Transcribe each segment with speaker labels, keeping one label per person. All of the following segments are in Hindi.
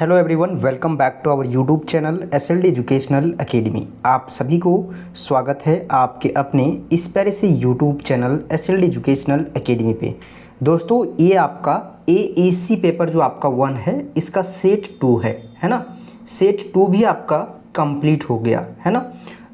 Speaker 1: Hello everyone, welcome back to our YouTube channel SLD educational academy. आप सभी को स्वागत है आपके अपने इस प्यारे से YouTube channel SLD educational academy पे। दोस्तों, ये आपका एएसी पेपर जो आपका 1 है, इसका सेट 2 है ना। सेट 2 भी आपका कंप्लीट हो गया है ना।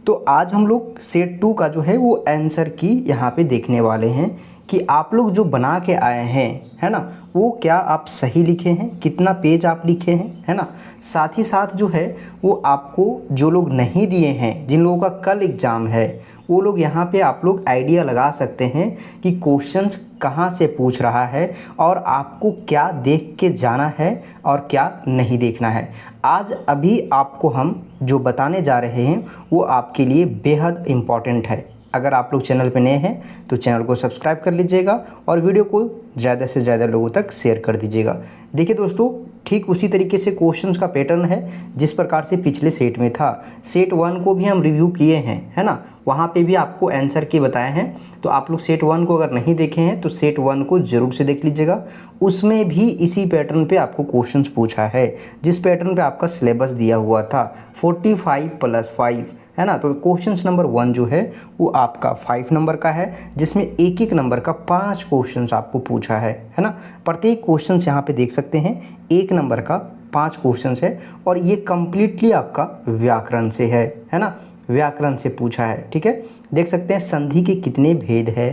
Speaker 1: तो आज हम लोग सेट 2 का जो है वो आंसर की यहाँ पे देखने वाले हैं कि आप लोग जो बना के आए हैं है ना, वो क्या आप सही लिखे हैं, कितना पेज आप लिखे हैं है ना। साथ ही साथ जो है वो आपको जो लोग नहीं दिए हैं, जिन लोगों का कल एग्ज़ाम है, वो लोग यहाँ पे आप लोग आइडिया लगा सकते हैं कि क्वेश्चंस कहाँ से पूछ रहा है और आपको क्या देख के जाना है और क्या नहीं देखना है। आज अभी आपको हम जो बताने जा रहे हैं वो आपके लिए बेहद इम्पॉर्टेंट है। अगर आप लोग चैनल पे नए हैं तो चैनल को सब्सक्राइब कर लीजिएगा और वीडियो को ज़्यादा से ज़्यादा लोगों तक शेयर कर दीजिएगा। देखिए दोस्तों, ठीक उसी तरीके से क्वेश्चंस का पैटर्न है जिस प्रकार से पिछले सेट में था। सेट 1 को भी हम रिव्यू किए हैं है ना, वहाँ पे भी आपको आंसर के बताए हैं। तो आप लोग सेट 1 को अगर नहीं देखे हैं तो सेट 1 को ज़रूर से देख लीजिएगा। उसमें भी इसी पैटर्न पे आपको क्वेश्चंस पूछा है, जिस पैटर्न पे आपका सिलेबस दिया हुआ था 45+5 है ना। तो क्वेश्चन नंबर 1 जो है वो आपका 5 नंबर का है, जिसमें एक एक नंबर का 5 क्वेश्चंस आपको पूछा है ना। प्रत्येक क्वेश्चंस यहाँ पे देख सकते हैं, 1 नंबर का 5 क्वेश्चंस है और ये कम्प्लीटली आपका व्याकरण से है ना। व्याकरण से पूछा है, ठीक है। देख सकते हैं संधि के कितने भेद है,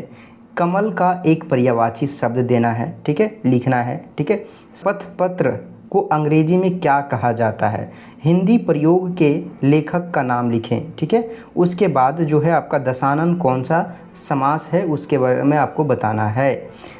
Speaker 1: कमल का एक पर्यायवाची शब्द देना है, ठीक है, लिखना है, ठीक है। पत्र को अंग्रेजी में क्या कहा जाता है, हिंदी प्रयोग के लेखक का नाम लिखें, ठीक है। उसके बाद जो है आपका दशानन कौन सा समास है उसके बारे में आपको बताना है।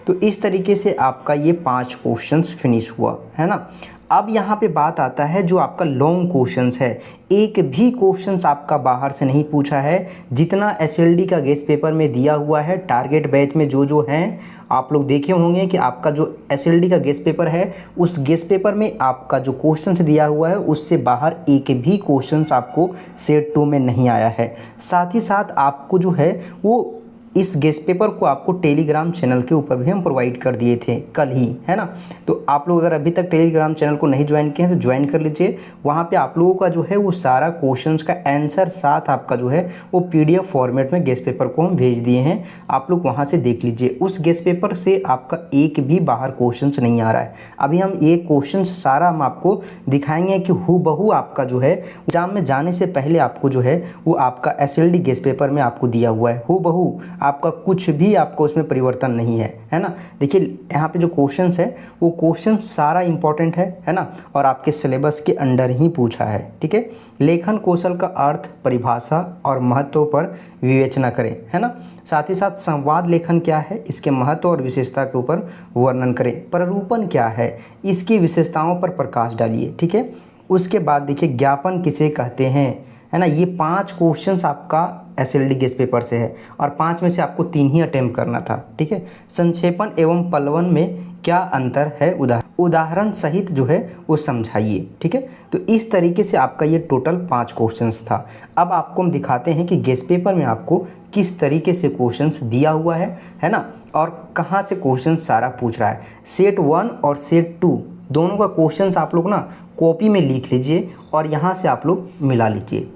Speaker 1: तो इस तरीके से आपका ये 5 क्वेश्चंस फिनिश हुआ है ना। अब यहाँ पे बात आता है जो आपका लॉन्ग क्वेश्चंस है, एक भी क्वेश्चंस आपका बाहर से नहीं पूछा है। जितना एसएलडी का गेस्ट पेपर में दिया हुआ है, टारगेट बैच में जो हैं, आप लोग देखे होंगे कि आपका जो एसएलडी का गेस्ट पेपर है, उस गेस्ट पेपर में आपका जो क्वेश्चंस दिया हुआ है उससे बाहर एक भी क्वेश्चंस आपको सेट 2 में नहीं आया है। साथ ही साथ आपको जो है वो इस गेस्ट पेपर को आपको टेलीग्राम चैनल के ऊपर भी हम प्रोवाइड कर दिए थे कल ही है ना। तो आप लोग अगर अभी तक टेलीग्राम चैनल को नहीं ज्वाइन किए हैं तो ज्वाइन कर लीजिए। वहाँ पे आप लोगों का जो है वो सारा क्वेश्चंस का आंसर साथ आपका जो है वो पीडीएफ फॉर्मेट में गेस्ट पेपर को हम भेज दिए हैं, आप लोग वहाँ से देख लीजिए। उस गेस्ट पेपर से आपका एक भी बाहर क्वेश्चन नहीं आ रहा है। अभी हम ये क्वेश्चन सारा हम आपको दिखाएंगे कि हूबहू आपका जो है एग्जाम में जाने से पहले आपको जो है वो आपका एसएलडी गेस्ट पेपर में आपको दिया हुआ है, हूबहू आपका कुछ भी आपको उसमें परिवर्तन नहीं है ना। देखिए यहाँ पे जो क्वेश्चंस है वो क्वेश्चन सारा इंपॉर्टेंट है ना, और आपके सिलेबस के अंडर ही पूछा है, ठीक है। लेखन कौशल का अर्थ, परिभाषा और महत्व पर विवेचना करें है ना। साथ ही साथ संवाद लेखन क्या है, इसके महत्व और विशेषता के ऊपर वर्णन करें। प्ररूपण क्या है, इसकी विशेषताओं पर प्रकाश डालिए, ठीक है। उसके बाद देखिए ज्ञापन किसे कहते हैं है ना। ये 5 क्वेश्चंस आपका एसएलडी गेस्ट पेपर से है और 5 में से आपको 3 ही अटेम्प्ट करना था, ठीक है। संक्षेपण एवं पल्लवन में क्या अंतर है, उदाहरण सहित जो है वो समझाइए, ठीक है। तो इस तरीके से आपका ये टोटल 5 क्वेश्चंस था। अब आपको हम दिखाते हैं कि गेस्ट पेपर में आपको किस तरीके से क्वेश्चंस दिया हुआ है ना, और कहाँ से क्वेश्चन सारा पूछ रहा है। सेट 1 और सेट 2 दोनों का क्वेश्चंस आप लोग ना कॉपी में लिख लीजिए और यहाँ से आप लोग मिला लीजिए।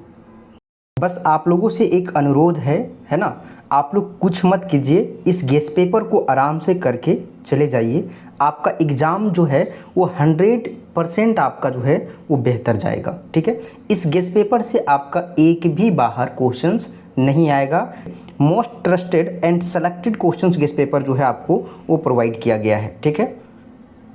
Speaker 1: बस आप लोगों से एक अनुरोध है ना, आप लोग कुछ मत कीजिए, इस गेस्ट पेपर को आराम से करके चले जाइए। आपका एग्ज़ाम जो है वो 100% आपका जो है वो बेहतर जाएगा, ठीक है। इस गेस्ट पेपर से आपका एक भी बाहर क्वेश्चंस नहीं आएगा। Most trusted and selected questions guest paper जो है आपको वो प्रोवाइड किया गया है, ठीक है।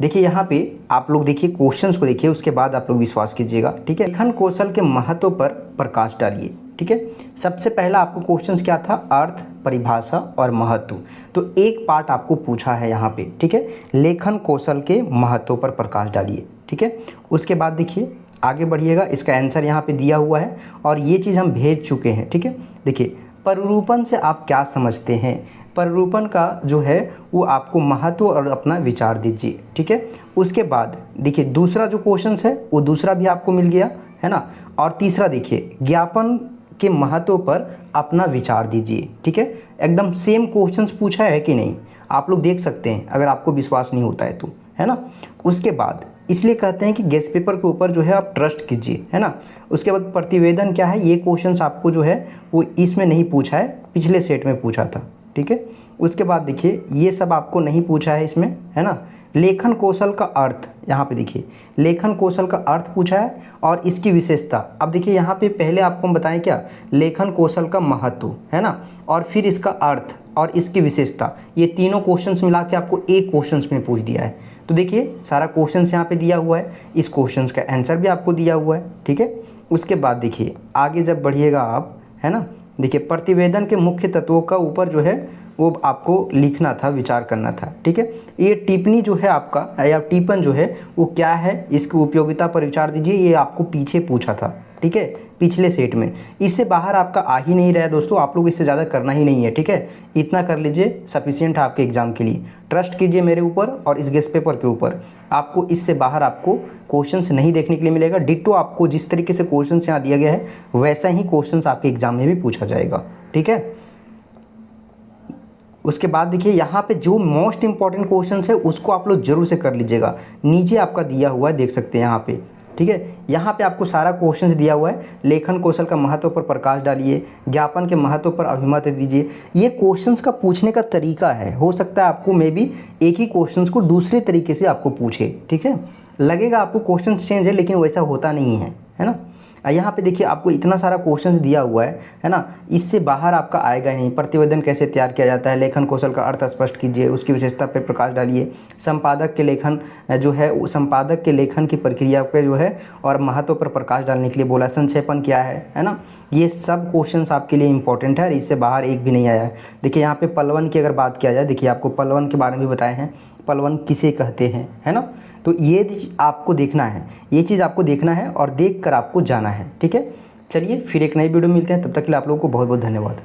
Speaker 1: देखिए यहाँ पे आप लोग देखिए क्वेश्चंस को देखिए, उसके बाद आप लोग विश्वास कीजिएगा, ठीक है। लेखन कौशल के महत्व पर प्रकाश डालिए, ठीक है। सबसे पहला आपको क्वेश्चंस क्या था, अर्थ, परिभाषा और महत्व। तो एक पार्ट आपको पूछा है यहाँ पे, ठीक है। लेखन कौशल के महत्व पर प्रकाश डालिए, ठीक है। उसके बाद देखिए आगे बढ़िएगा, इसका आंसर यहाँ पे दिया हुआ है और ये चीज़ हम भेज चुके हैं, ठीक है। देखिए प्ररूपण से आप क्या समझते हैं, प्ररूपण का जो है वो आपको महत्व और अपना विचार दीजिए, ठीक है। उसके बाद देखिए दूसरा जो क्वेश्चंस है वो दूसरा भी आपको मिल गया है ना। और तीसरा देखिए ज्ञापन के महत्व पर अपना विचार दीजिए, ठीक है। एकदम सेम क्वेश्चंस पूछा है कि नहीं, आप लोग देख सकते हैं अगर आपको विश्वास नहीं होता है तो, है ना। उसके बाद इसलिए कहते हैं कि गेस्ट पेपर के ऊपर जो है आप ट्रस्ट कीजिए, है ना। उसके बाद प्रतिवेदन क्या है, ये क्वेश्चंस आपको जो है वो इसमें नहीं पूछा है, पिछले सेट में पूछा था, ठीक है। उसके बाद देखिए ये सब आपको नहीं पूछा है इसमें, है ना। लेखन कौशल का अर्थ, यहाँ पे देखिए लेखन कौशल का अर्थ पूछा है और इसकी विशेषता। अब देखिए यहाँ पे पहले आपको हम बताएं क्या, लेखन कौशल का महत्व, है ना, और फिर इसका अर्थ और इसकी विशेषता, ये तीनों क्वेश्चंस मिला के आपको एक क्वेश्चंस में पूछ दिया है। तो देखिए सारा क्वेश्चंस यहाँ पे दिया हुआ है, इस क्वेश्चंस का आंसर भी आपको दिया हुआ है, ठीक है। उसके बाद देखिए आगे जब बढ़िएगा आप, है ना, देखिए प्रतिवेदन के मुख्य तत्वों का ऊपर जो है वो आपको लिखना था, विचार करना था, ठीक है। ये टिप्पणी जो है आपका या टिप्पण जो है वो क्या है, इसकी उपयोगिता पर विचार दीजिए, ये आपको पीछे पूछा था, ठीक है, पिछले सेट में। इससे बाहर आपका आ ही नहीं रहा है दोस्तों, आप लोग इससे ज़्यादा करना ही नहीं है, ठीक है। इतना कर लीजिए, सफिशिएंट है आपके एग्जाम के लिए। ट्रस्ट कीजिए मेरे ऊपर और इस गेस्ट पेपर के ऊपर, आपको इससे बाहर आपको क्वेश्चंस नहीं देखने के लिए मिलेगा। डिट्टो आपको जिस तरीके से क्वेश्चंस यहाँ दिया गया है वैसा ही क्वेश्चंस आपके एग्जाम में भी पूछा जाएगा, ठीक है। उसके बाद देखिए यहाँ पे जो मोस्ट इंपॉर्टेंट क्वेश्चंस है उसको आप लोग जरूर से कर लीजिएगा, नीचे आपका दिया हुआ है, देख सकते हैं यहाँ पे, ठीक है। यहाँ पे आपको सारा क्वेश्चंस दिया हुआ है। लेखन कौशल का महत्व पर प्रकाश डालिए, ज्ञापन के महत्व पर अभिमत दीजिए। ये क्वेश्चंस का पूछने का तरीका है, हो सकता है आपको मे बी एक ही क्वेश्चंस को दूसरे तरीके से आपको पूछे, ठीक है। लगेगा आपको क्वेश्चन चेंज है लेकिन वैसा होता नहीं है ना। यहाँ पे देखिए आपको इतना सारा क्वेश्चंस दिया हुआ है ना, इससे बाहर आपका आएगा ही नहीं। प्रतिवेदन कैसे तैयार किया जाता है, लेखन कौशल का अर्थ स्पष्ट कीजिए, उसकी विशेषता पर प्रकाश डालिए, संपादक के लेखन जो है संपादक के लेखन की प्रक्रिया पे जो है और महत्व पर प्रकाश डालने के लिए बोला, संक्षेपण क्या है ना। ये सब क्वेश्चंस आपके लिए इंपॉर्टेंट है और इससे बाहर एक भी नहीं आया है। देखिए यहाँ पे पलवन की अगर बात किया जाए, देखिए आपको पलवन के बारे में भी बताए हैं, पलवन किसे कहते हैं, है ना। तो ये आपको देखना है, ये चीज़ आपको देखना है और देख कर आपको जाना है, ठीक है। चलिए फिर एक नई वीडियो मिलते हैं, तब तक के लिए आप लोगों को बहुत बहुत धन्यवाद।